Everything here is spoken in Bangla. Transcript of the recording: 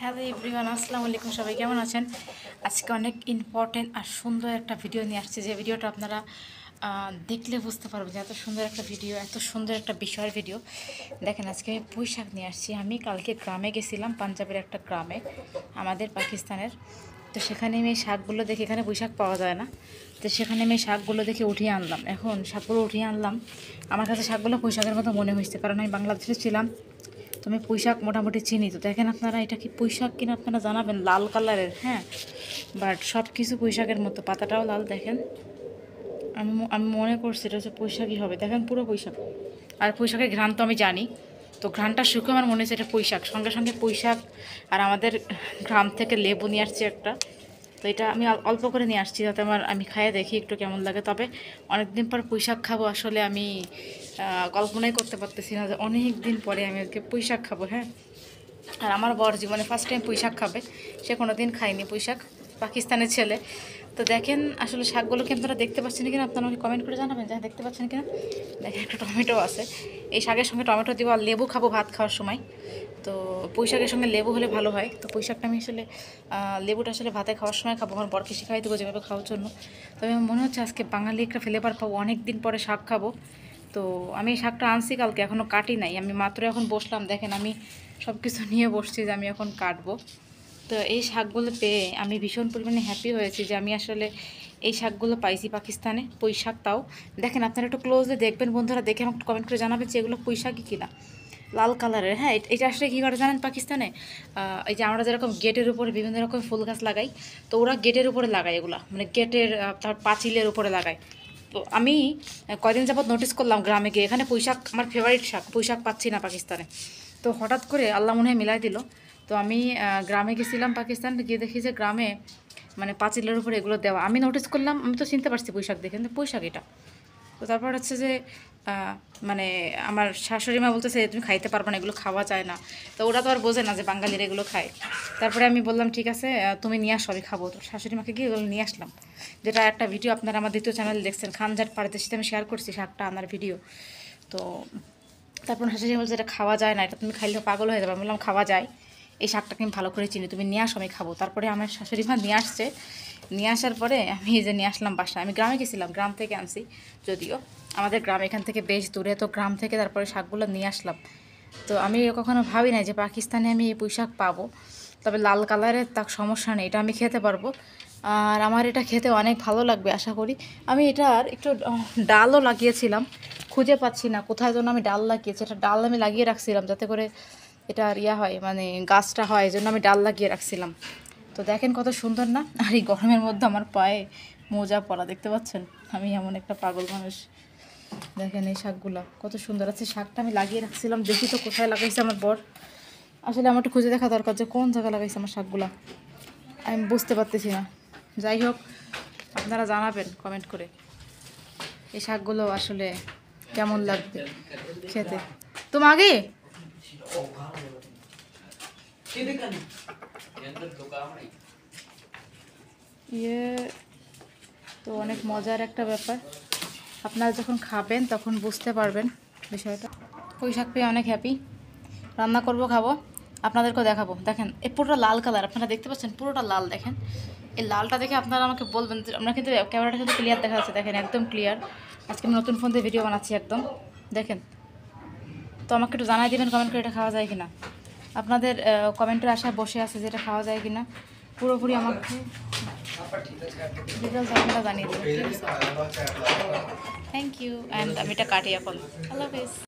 হ্যালো এভরিওয়ান, আসসালামু আলাইকুম। সবাই কেমন আছেন? আজকে অনেক ইম্পর্টেন্ট আর সুন্দর একটা ভিডিও নিয়ে আসছে, যে ভিডিওটা আপনারা দেখলে বুঝতে পারবেন যে এত সুন্দর একটা ভিডিও, এত সুন্দর একটা বিষয়ের ভিডিও। দেখেন, আজকে আমি পুঁই শাক নিয়ে আসছি। আমি কালকে গ্রামে গেছিলাম, পাঞ্জাবের একটা গ্রামে, আমাদের পাকিস্তানের। তো সেখানে আমি এই শাকগুলো দেখে, এখানে পুঁই শাক পাওয়া যায় না, তো সেখানে আমি শাকগুলো দেখে উঠিয়ে আনলাম। এখন শাকগুলো উঠিয়ে আনলাম, আমার কাছে শাকগুলো পুঁই শাকের মতো মনে হয়েছে, কারণ আমি বাংলাদেশে ছিলাম, তো আমি পুঁই শাক মোটামুটি চিনি। তো দেখেন আপনারা, এটা কি পুঁই শাক কিনা আপনারা জানাবেন। লাল কালারের, হ্যাঁ, বাট সব কিছু পুঁই শাকের মতো, পাতাটাও লাল। দেখেন, আমি আমি মনে করছি এটা হচ্ছে পুঁই শাকই হবে। দেখেন, পুরো পুঁই শাক। আর পুঁই শাকের ঘ্রাণ তো আমি জানি, তো ঘ্রাণটা শুকে আমার মনে হচ্ছে এটা পুঁই শাক। সঙ্গে সঙ্গে পুঁই শাক আর আমাদের গ্রাম থেকে লেবু নিয়ে আসছি একটা। তো এটা আমি অল্প করে নিয়ে আসছি, যাতে আমি খাইয়ে দেখি একটু কেমন লাগে। তবে অনেকদিন পর পুঁই শাক খাবো, আসলে আমি কল্পনাই করতে পারতেছি না যে অনেক দিন পরে আমি আজকে পুঁই শাক খাবো। হ্যাঁ, আর আমার বর জীবনে ফার্স্ট টাইম পুঁই শাক খাবে, সে কোনো দিন খায়নি পুঁই শাক, পাকিস্তানের ছেলে। তো দেখেন, আসলে শাকগুলো কি আপনারা দেখতে পাচ্ছেন কিনা, আপনারা আমাকে কমেন্ট করে জানাবেন যে দেখতে পাচ্ছেন কিনা। দেখেন, একটা টমেটো আছে, এই শাকের সঙ্গে টমেটো দিব, আর লেবু খাবো ভাত খাওয়ার সময়। তো পুঁই শাকের সঙ্গে লেবু হলে ভালো হয়। তো পুঁই শাকটা আমি আসলে লেবুটা আসলে ভাতে খাওয়ার সময় খাবো, আমার বরকে শিখাই দেবো যেভাবে খাওয়ার জন্য। তবে আমার মনে হচ্ছে আজকে বাঙালি একটা ফ্লেভার পাবো, অনেক দিন পরে শাক খাবো। তো আমি এই শাকটা আনছি কালকে, এখনও কাটি নাই, আমি মাত্র এখন বসলাম। দেখেন, আমি সব কিছু নিয়ে বসছি যে আমি এখন কাটবো। তো এই শাকগুলো পেয়ে আমি ভীষণ পরিমাণে হ্যাপি হয়েছি যে আমি আসলে এই শাকগুলো পাইছি পাকিস্তানে, পুঁই শাক। তাও দেখেন, আপনারা একটু ক্লোজলি দেখবেন বন্ধুরা, দেখে আমাকে কমেন্ট করে জানাবেন যে এগুলো পুঁই শাকই কিনা। লাল কালারের, হ্যাঁ। এটা আসলে কী করে জানেন পাকিস্তানে? এই যে আমরা যেরকম গেটের উপরে বিভিন্ন রকম ফুল গাছ লাগাই, তো ওরা গেটের উপরে লাগায় এগুলা, মানে গেটের তার পাঁচিলের উপরে লাগায়। তো আমি কয়দিন যাবৎ নোটিস করলাম গ্রামে গিয়ে, এখানে পুঁই শাক আমার ফেভারিট শাক, পুঁই শাক পাচ্ছি না পাকিস্তানে। তো হঠাৎ করে আল্লাহ মনে হয় মিলাই দিল। তো আমি গ্রামে গেছিলাম পাকিস্তান, গিয়ে দেখি যে গ্রামে মানে পাঁচিলের উপরে এগুলো দেওয়া। আমি নোটিস করলাম, আমি তো চিনতে পারছি পুঁই শাক দেখে, কিন্তু পুঁই শাক এটা। তো তারপর হচ্ছে যে মানে আমার শাশুড়ি মা বলতেছে তুমি খাইতে পারবে না, এগুলো খাওয়া যায় না। তো ওরা তো আর বোঝে না যে বাঙালিরা এগুলো খায়। তারপরে আমি বললাম ঠিক আছে, তুমি নিয়ে আসো, আমি খাবো। তো শাশুড়ি মাকে গিয়ে এগুলো নিয়ে আসলাম, যেটা একটা ভিডিও আপনারা আমার দ্বিতীয় চ্যানেলে দেখছেন, খানজাট পারদেশিতে আমি শেয়ার করছি শাকটা আনার ভিডিও। তো তারপর শাশুড়ি বলছে এটা খাওয়া যায় না, এটা তুমি খাইলে পাগল হয়ে যাবে। আমি বললাম খাওয়া যায়, এই শাকটাকে আমি ভালো করে চিনি, তুমি নিয়ে আসো, আমি খাবো। তারপরে আমার শাশুড়ি মা নিয়ে আসছে, নিয়ে আসার পরে আমি এই যে নিয়ে আসলাম বাসায়। আমি গ্রামে গেছিলাম, গ্রাম থেকে আনছি, যদিও আমাদের গ্রাম এখান থেকে বেশ দূরে, তো গ্রাম থেকে তারপরে শাকগুলো নিয়ে আসলাম। তো আমি কখনো ভাবি নাই যে পাকিস্তানে আমি এই পুঁই শাক পাবো। তবে লাল কালারের তার সমস্যা নেই, এটা আমি খেতে পারবো, আর আমার এটা খেতে অনেক ভালো লাগবে আশা করি। আমি এটার একটু ডালও লাগিয়েছিলাম, খুঁজে পাচ্ছি না কোথায় যেন আমি ডাল লাগিয়েছি। এটা ডাল আমি লাগিয়ে রাখছিলাম যাতে করে এটা আর ইয়া হয়, মানে গাছটা হয়, এই জন্য আমি ডাল লাগিয়ে রাখছিলাম। তো দেখেন কত সুন্দর না? আর এই গরমের মধ্যে আমার পায়ে মোজা পরা, দেখতে পাচ্ছেন? আমি এমন একটা পাগল মানুষ। দেখেন এই শাকগুলো কত সুন্দর আছে। শাকটা আমি লাগিয়ে রাখছিলাম, দেখি তো কোথায় লাগাইছে আমার বর। আসলে আমার একটু খুঁজে দেখা দরকার যে কোন জায়গায় লাগাইছে আমার শাকগুলো, আমি বুঝতে পারতেছি না। যাই হোক, আপনারা জানাবেন কমেন্ট করে এই শাকগুলো আসলে কেমন লাগবে খেতে। তোমাকে ইয়ে তো অনেক মজার একটা ব্যাপার, আপনারা যখন খাবেন তখন বুঝতে পারবেন বিষয়টা। পুঁই শাক পেয়ে অনেক হ্যাপি, রান্না করব, খাবো, আপনাদেরকেও দেখাবো। দেখেন এই পুরোটা লাল কালার, আপনারা দেখতে পাচ্ছেন পুরোটা লাল। দেখেন এই লালটা দেখে আপনারা আমাকে বলবেন। আমরা কিন্তু ক্যামেরাটা কিন্তু ক্লিয়ার দেখা যাচ্ছে, দেখেন একদম ক্লিয়ার। আজকে আমি নতুন ফোন দিয়ে ভিডিও বানাচ্ছি একদম, দেখেন। তো আমাকে একটু জানাই দেবেন কমেন্ট করে এটা খাওয়া যায় কিনা। আপনাদের কমেন্টের আশায় বসে আছে যে এটা খাওয়া যায় কিনা, পুরোপুরি আমাকে ডিটেলস আপনারা জানিয়ে দেবেন, ঠিক আছে? Thank you. অ্যান্ড আমি এটা কাটি এখন। আল্লাহ হাফেজ।